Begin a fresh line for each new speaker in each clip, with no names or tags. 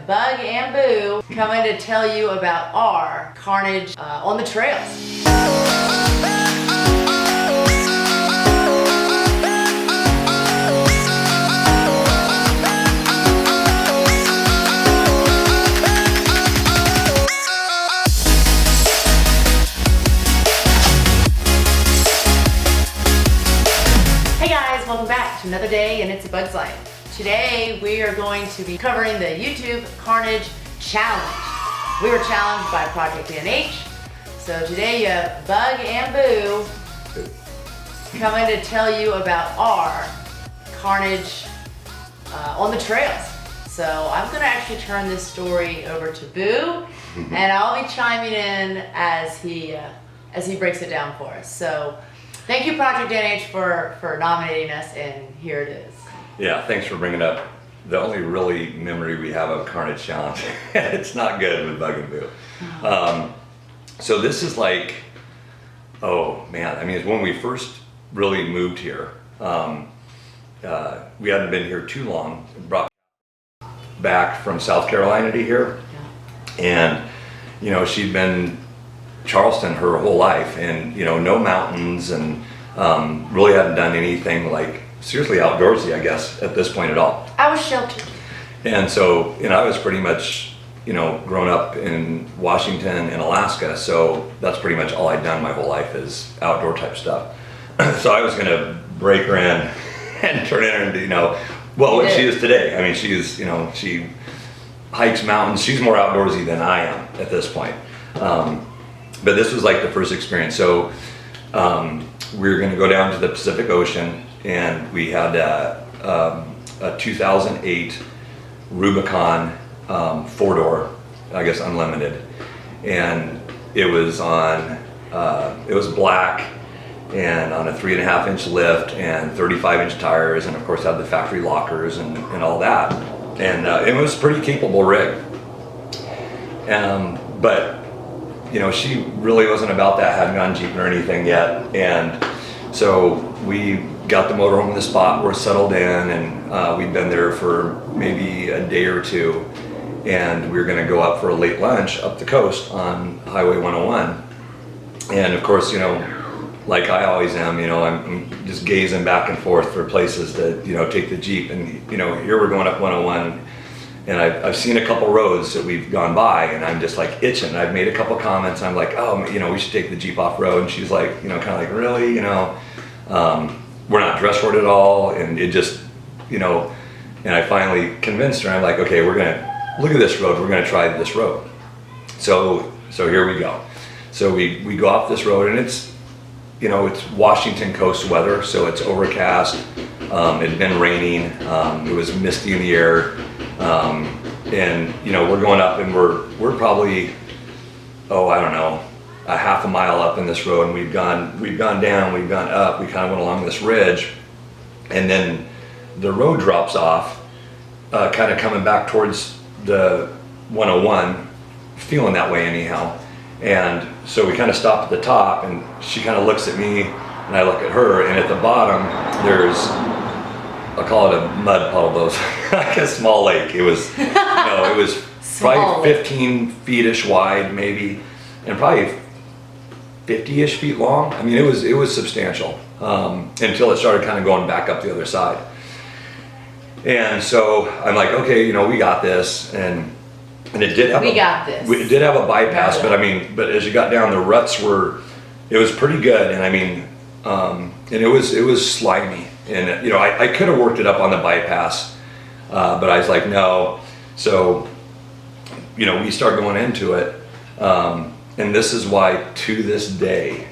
Bug and Boo coming to tell you about our carnage on the trails. Hey guys, welcome back to another day and It's a Bug's Life. Today we are going to be covering the YouTube Carnage Challenge. We were challenged by Project NH. So today you have Bug and Boo coming to tell you about our carnage on the trails. So I'm gonna actually turn this story over to Boo and I'll be chiming in as he breaks it down for us. So thank you Project NH for nominating us, and here it is.
Yeah, thanks for bringing up the only really memory we have of Carnage Challenge. It's not good with Bug and Boo. So this is like, oh man, I mean, it's when we first really moved here. We hadn't been here too long, brought back from South Carolina to here. And, you know, she'd been Charleston her whole life, and, you know, no mountains, and really hadn't done anything like seriously outdoorsy, I guess, at this point at all.
I was sheltered.
And so, you know, I was pretty much, you know, grown up in Washington and Alaska, so that's pretty much all I'd done my whole life is outdoor type stuff. So I was gonna break her in and turn her into, you know, well, what she is today. I mean, she's, you know, she hikes mountains. She's more outdoorsy than I am at this point. But this was like the first experience. So we were gonna go down to the Pacific Ocean, and we had a 2008 Rubicon 4-door, I guess unlimited, and it was on, it was black and on a 3.5-inch lift and 35-inch tires, and of course had the factory lockers and all that, and it was a pretty capable rig. But you know, she really wasn't about that, hadn't gone jeeping or anything yet, and so we got the motorhome in the spot, we're settled in, and we'd been there for maybe a day or two, and we were gonna go up for a late lunch up the coast on Highway 101. And of course, you know, like I always am, you know, I'm just gazing back and forth for places to, you know, take the Jeep. And, you know, here we're going up 101, and I've seen a couple roads that we've gone by, and I'm just like itching. I've made a couple comments. I'm like, oh, you know, we should take the Jeep off road. And she's like, you know, kind of like, really, you know, we're not dressed for it at all. And it just, you know, and I finally convinced her. I'm like, okay, we're gonna look at this road. We're gonna try this road. So here we go. So we go off this road, and it's, you know, it's Washington coast weather, so it's overcast. It had been raining. It was misty in the air. And you know, we're going up, and we're probably, oh, I don't know, a half a mile up in this road, and we've gone down, we've gone up, we kind of went along this ridge, and then the road drops off, kind of coming back towards the 101, feeling that way anyhow. And so we kind of stop at the top, and she kind of looks at me, and I look at her, and at the bottom there's, I'll call it a mud puddle, those like a small lake. It was, you know, it was probably 15 feet-ish wide, maybe, and probably 50-ish feet long. I mean, it was substantial until it started kind of going back up the other side. And so I'm like, okay, you know, we got this, and it did have it did have a bypass, but I mean, but as you got down, the ruts it was pretty good, and I mean, and it was slimy. And you know, I could have worked it up on the bypass, but I was like, no. So, you know, we start going into it, and this is why to this day,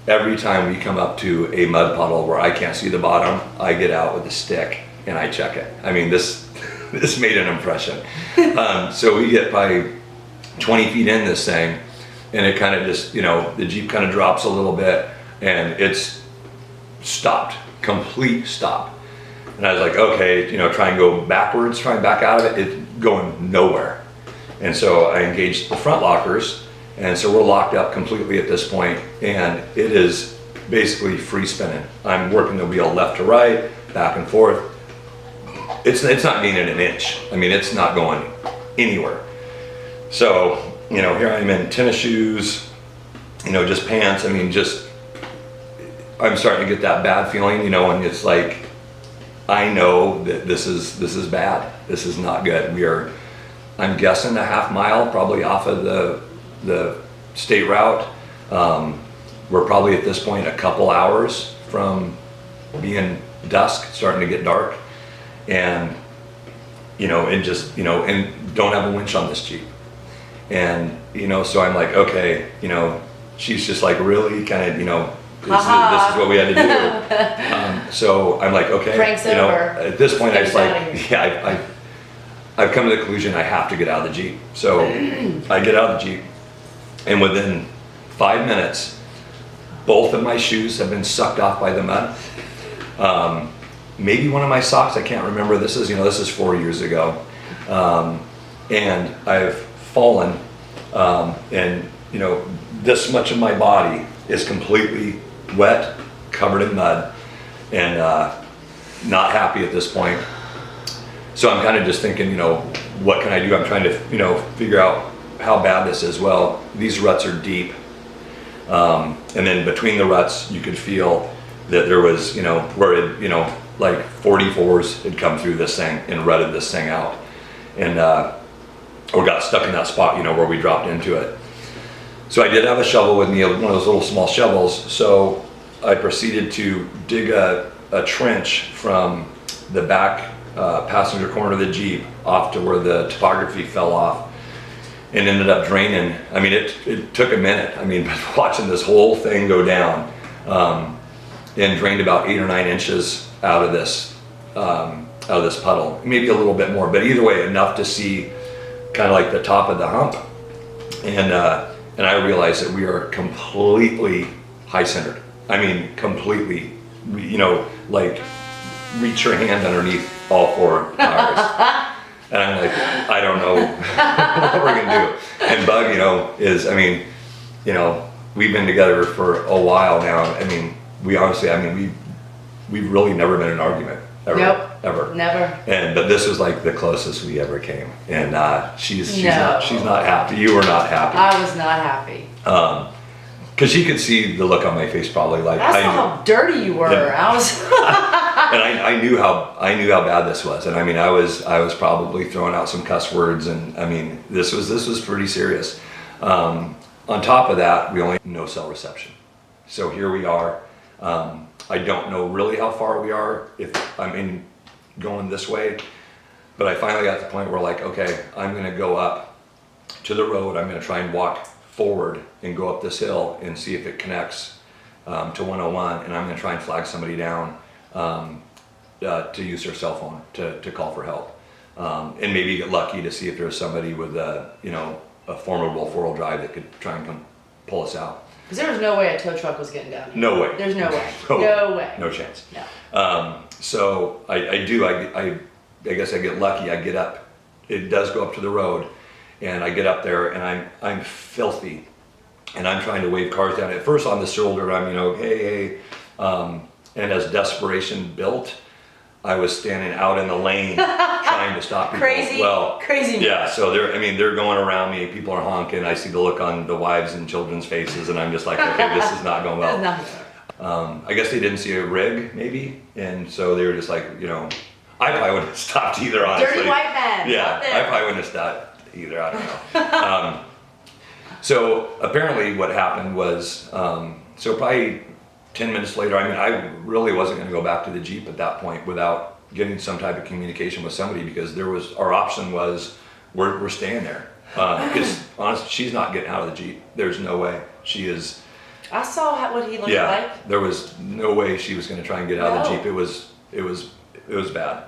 every time we come up to a mud puddle where I can't see the bottom, I get out with a stick and I check it. I mean, this made an impression. So we get probably 20 feet in this thing, and it kind of just, you know, the Jeep kind of drops a little bit, and it's stopped. Complete stop. And I was like, okay, you know, try and go backwards, try and back out of it. It's going nowhere. And so I engaged the front lockers, and so we're locked up completely at this point, and it is basically free spinning. I'm working the wheel left to right, back and forth. It's not gaining an inch. I mean, it's not going anywhere. So, you know, here I am in tennis shoes, you know, just pants. I mean, just, I'm starting to get that bad feeling, you know, and it's like, I know that this is bad. This is not good. I'm guessing a half mile probably off of the state route. We're probably at this point a couple hours from being dusk, starting to get dark, and you know, and just, you know, and don't have a winch on this Jeep. And, you know, so I'm like, okay, you know, she's just like really kind of, you know, this is what we had to do. So I'm like, okay,
Frank's
you know,
over.
at this point I was like, yeah, I've come to the conclusion I have to get out of the Jeep. So I get out of the Jeep, and within 5 minutes, both of my shoes have been sucked off by the mud. Maybe one of my socks, I can't remember. This is 4 years ago. And I've fallen, and you know, this much of my body is completely wet, covered in mud, and not happy at this point. So I'm kind of just thinking, you know, what can I do? I'm trying to, you know, figure out how bad this is. Well, these ruts are deep. And then between the ruts, you could feel that there was, you know, where it, you know, like 44s had come through this thing and rutted this thing out. And, or got stuck in that spot, you know, where we dropped into it. So I did have a shovel with me, one of those little small shovels. So I proceeded to dig a trench from the back passenger corner of the Jeep off to where the topography fell off, and ended up draining. I mean, it took a minute. I mean, watching this whole thing go down, and drained about 8 or 9 inches out of this puddle, maybe a little bit more, but either way, enough to see kind of like the top of the hump. And I realized that we are completely high centered. I mean, completely, you know, like reach your hand underneath all 4 tires. And I'm like, I don't know what we're gonna do. And Bug, you know, is, I mean, you know, we've been together for a while now. I mean, we honestly, I mean, we've really never been in an argument. Ever,
nope,
ever.
Never.
But this was like the closest we ever came. And she's not happy. You were not happy.
I was not happy.
Because she could see the look on my face, probably like
I saw how dirty you were.
And,
I was.
and I knew how bad this was. And I mean, I was probably throwing out some cuss words. And I mean, this was pretty serious. On top of that, we only had no cell reception. So here we are. I don't know really how far we are if I'm going this way, but I finally got to the point where like, okay, I'm gonna go up to the road. I'm gonna try and walk forward and go up this hill and see if it connects to 101, and I'm gonna try and flag somebody down to use their cell phone to call for help, and maybe get lucky to see if there's somebody with a formidable 4-wheel drive that could try and come pull us out.
Because there was no way a tow truck was getting down here.
No way.
There's no way.
No
way.
No chance.
No.
So I guess I get lucky. I get up. It does go up to the road, and I get up there, and I'm filthy, and I'm trying to wave cars down. At first on the shoulder, I'm, you know, hey, and as desperation built, I was standing out in the lane trying to stop people. Crazy. Yeah, so they're going around me, people are honking, I see the look on the wives and children's faces, and I'm just like, okay, this is not going well. I guess they didn't see a rig, maybe, and so they were just like, you know, I probably wouldn't have stopped either, honestly.
Dirty white man.
Yeah, I probably wouldn't have stopped either, I don't know. So apparently what happened was, so probably 10 minutes later, I mean, I really wasn't going to go back to the Jeep at that point without getting some type of communication with somebody, because our option was we're staying there. Because honestly, she's not getting out of the Jeep. There's no way. She is.
I saw what he looked like.
There was no way she was going to try and get out of the Jeep. It was bad.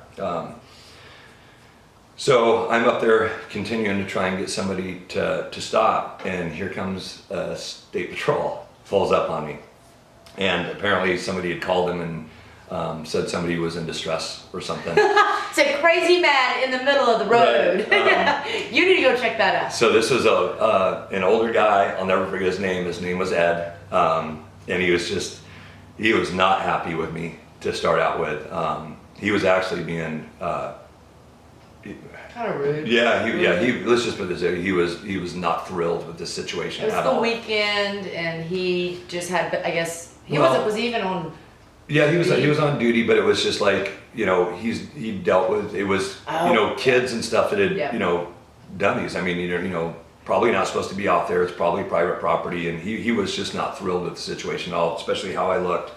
So I'm up there continuing to try and get somebody to stop, and here comes State Patrol, pulls up on me. And apparently somebody had called him and said somebody was in distress or something.
It's a crazy man in the middle of the road. Right. You need to go check that out.
So this was an older guy. I'll never forget his name. His name was Ed. And he was not happy with me to start out with. He was actually being,
kind of rude.
Yeah, let's just put this out. He was not thrilled with this situation
It was
at
the
all.
weekend, and he just had, I guess, was he even on?
Yeah, he was on duty, but it was just like, you know, he dealt with, it was, you know, kids and stuff that had, you know, done these. I mean, you know, probably not supposed to be out there. It's probably private property, and he was just not thrilled with the situation at all, especially how I looked.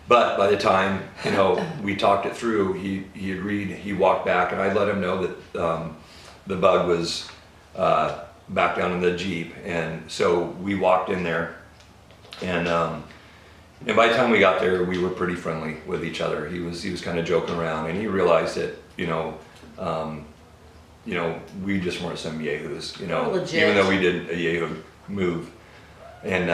But by the time, you know, we talked it through, he agreed. He walked back, and I let him know that the bug was back down in the Jeep, and so we walked in there, and by the time we got there, we were pretty friendly with each other. He was kind of joking around, and he realized that, you know, we just weren't some yahoos, you know, even though we did a yahoo move. And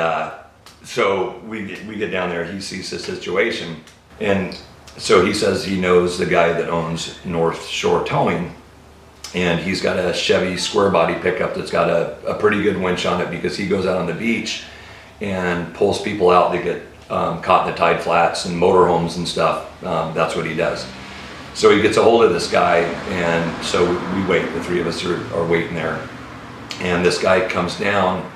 so we get down there, he sees the situation, and so he says he knows the guy that owns North Shore Towing, and he's got a Chevy square body pickup that's got a pretty good winch on it, because he goes out on the beach and pulls people out that get caught in the tide flats and motorhomes and stuff. That's what he does. So he gets a hold of this guy, and so we wait. The three of us are waiting there, and this guy comes down,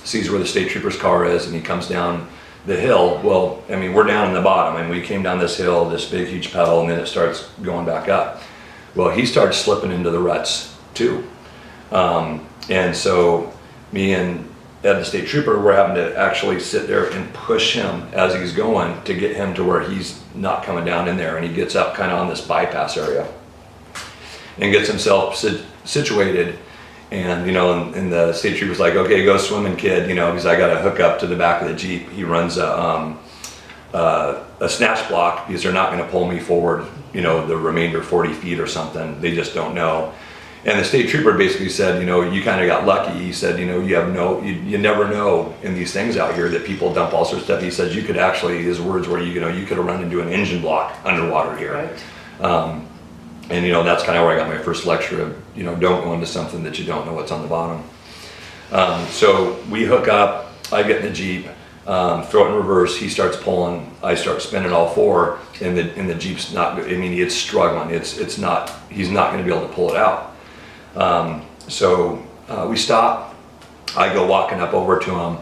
sees where the state trooper's car is, and he comes down the hill. Well, I mean, we're down in the bottom, and we came down this hill, this big huge pedal, and then it starts going back up. Well, he starts slipping into the ruts too, and so me and Ed, the state trooper, we're having to actually sit there and push him as he's going to get him to where he's not coming down in there, and he gets up kind of on this bypass area and gets himself situated. And you know, and the state trooper's like, okay, go swimming, kid, you know, because I got to hook up to the back of the Jeep. He runs a snatch block, because they're not going to pull me forward, you know, the remainder 40 feet or something. They just don't know. And the state trooper basically said, you know, you kind of got lucky. He said, you know, you never know in these things out here that people dump all sorts of stuff. He said, you could actually, his words were, you know, you could have run into an engine block underwater here. Right. And, you know, that's kind of where I got my first lecture of, you know, don't go into something that you don't know what's on the bottom. So we hook up, I get in the Jeep, throw it in reverse, he starts pulling, I start spinning all four, and the Jeep's not, I mean, it's struggling. It's not, he's not going to be able to pull it out. So we stop, I go walking up over to them,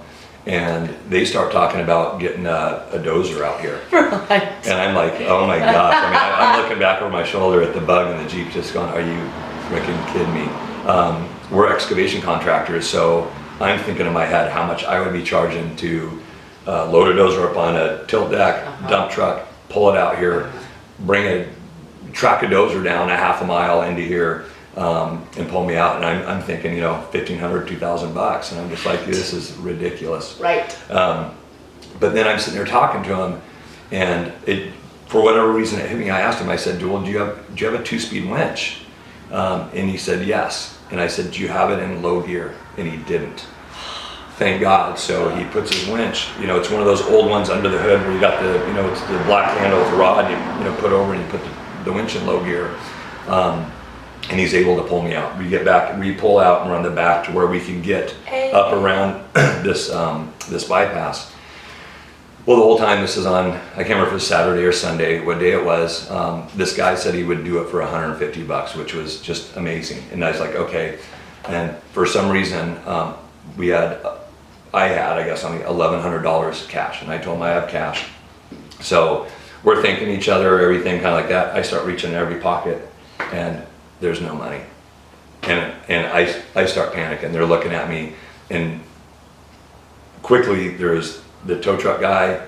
and they start talking about getting a dozer out here. Right. And I'm like, oh my gosh. I mean, I'm looking back over my shoulder at the bug in the Jeep, just going, are you freaking kidding me? We're excavation contractors, so I'm thinking in my head how much I would be charging to load a dozer up on a tilt deck, dump truck, pull it out here, track a dozer down a half a mile into here, and pull me out. And I'm thinking, you know, $1,500, $2,000, and I'm just like, this is ridiculous. Right. But then I'm sitting there talking to him, and for whatever reason it hit me. I asked him, I said, well, do you have a 2-speed winch? And he said yes. And I said, do you have it in low gear? And he didn't. Thank God. So he puts his winch, you know, it's one of those old ones under the hood where you got the, you know, it's the black handle with the rod, you know, put over, and you put the winch in low gear. And he's able to pull me out. We get back, we pull out and run the back to where we can get up around this bypass. Well, the whole time this is on, I can't remember if it was Saturday or Sunday, what day it was. This guy said he would do it for $150, which was just amazing. And I was like, okay. And for some reason, I had, I guess, $1,100 cash, and I told him I have cash. So we're thanking each other, everything kind of like that. I start reaching in every pocket, and there's no money. And I start panicking. They're looking at me, and quickly there's the tow truck guy,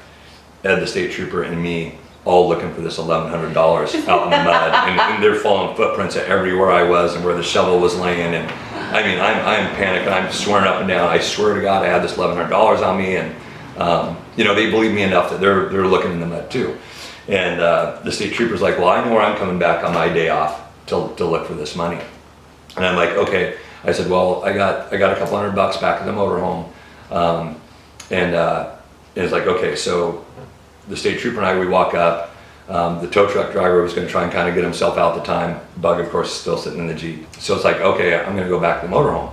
Ed, the state trooper, and me all looking for this $1,100 out in the mud. And they're following footprints at everywhere I was and where the shovel was laying. And I mean, I'm panicking. I'm swearing up and down. I swear to God, I had this $1,100 on me. And, you know, they believe me enough that they're looking in the mud too. And the state trooper's like, well, I know where I'm coming back on my day off to look for this money. And I'm like, okay. I said, well, I got a couple $100 back at the motorhome. And it's like, okay, so the state trooper and I, we walk up. The tow truck driver was going to try and kind of get himself out at the time. Bug, of course, is still sitting in the Jeep. So it's like, okay, I'm going to go back to the motorhome.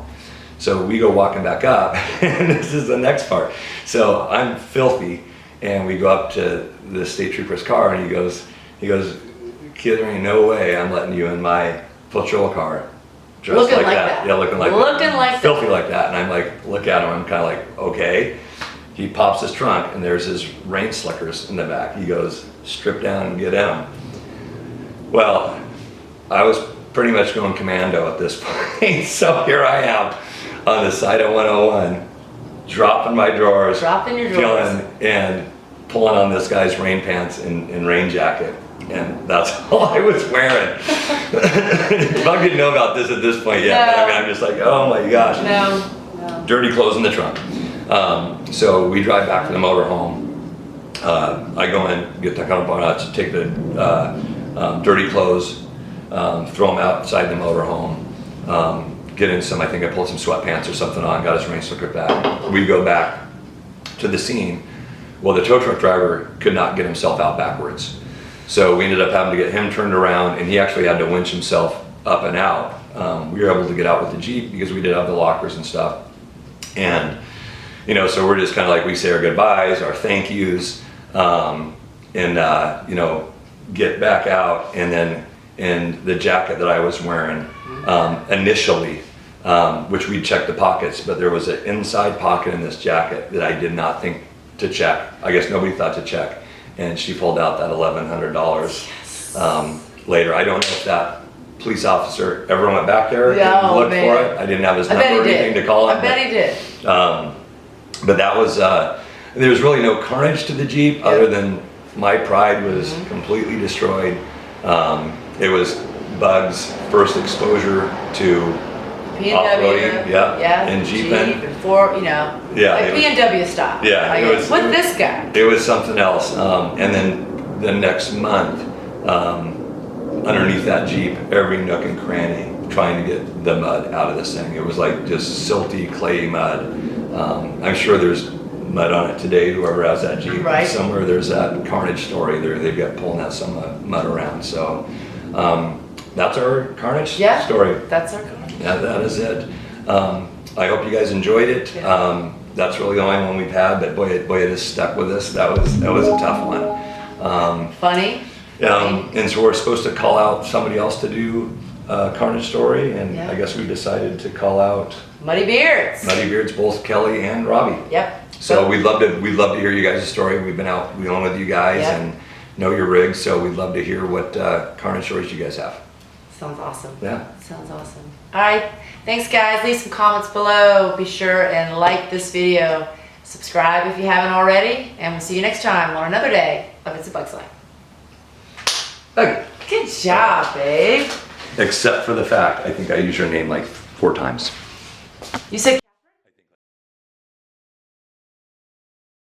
So we go walking back up, and this is the next part. So I'm filthy, and we go up to the state trooper's car, and he goes, kid, there ain't no way I'm letting you in my patrol car. Dressed
Looking
like
like
that.
that.
Yeah, looking like
Looking
that.
like
Filthy like that. And I'm like, look at him, I'm kind of like, okay. He pops his trunk and there's his rain slickers in the back. He goes, strip down and get in 'em. Well, I was pretty much going commando at this point. So here I am on the side of 101, dropping my drawers,
Dropping your drawers.
feeling, and pulling on this guy's rain pants and rain jacket. And that's all I was wearing. I didn't know about this at this point yet, but I mean, I'm just like, oh my gosh.
No.
Dirty clothes in the trunk. So we drive back to the motorhome. I go in, get the components, take the dirty clothes, throw them outside the motorhome, get in some, I think I pulled some sweatpants or something on, got his rain slicker back. We go back to the scene. Well, the tow truck driver could not get himself out backwards. So we ended up having to get him turned around, and he actually had to winch himself up and out. We were able to get out with the Jeep because we did have the lockers and stuff. And, you know, so we're just kind of like, we say our goodbyes, our thank yous, and, you know, get back out. And then in the jacket that I was wearing initially, which we checked the pockets, but there was an inside pocket in this jacket that I did not think to check. I guess nobody thought to check. And she pulled out that $1,100 later. I don't know if that police officer ever went back there and looked for it. I didn't have his number or anything to call him.
I bet he did.
But that was, there was really no carnage to the Jeep other than my pride was completely destroyed. It was Bug's first exposure to off-roading, and Jeeping.
Before, you know, like B&W style.
Yeah,
like,
it was
with this guy.
It was something else. And then the next month, underneath that Jeep, every nook and cranny, trying to get the mud out of this thing. It was like just silty, clayey mud. I'm sure there's mud on it today. Whoever has that Jeep, somewhere there's that carnage story. They've got pulling that some mud around. So that's our carnage story.
That's our carnage.
Yeah, that is it. I hope you guys enjoyed it. That's really the only one we've had, but boy, it has stuck with us. That was a tough one.
Funny.
And so we're supposed to call out somebody else to do a carnage story, and I guess we decided to call out
Muddy Beards.
Muddy Beards, both Kelly and Robbie.
Yep.
So we'd love to hear you guys' story. We've been out wheeling with you guys and know your rigs, so we'd love to hear what carnage stories you guys have.
Sounds awesome.
Yeah.
Sounds awesome. All right. Thanks, guys. Leave some comments below. Be sure and like this video. Subscribe if you haven't already. And we'll see you next time on another day of It's a Bug's Life.
Okay.
Good job, babe.
Except for the fact, I think I used your name like 4 times.
You said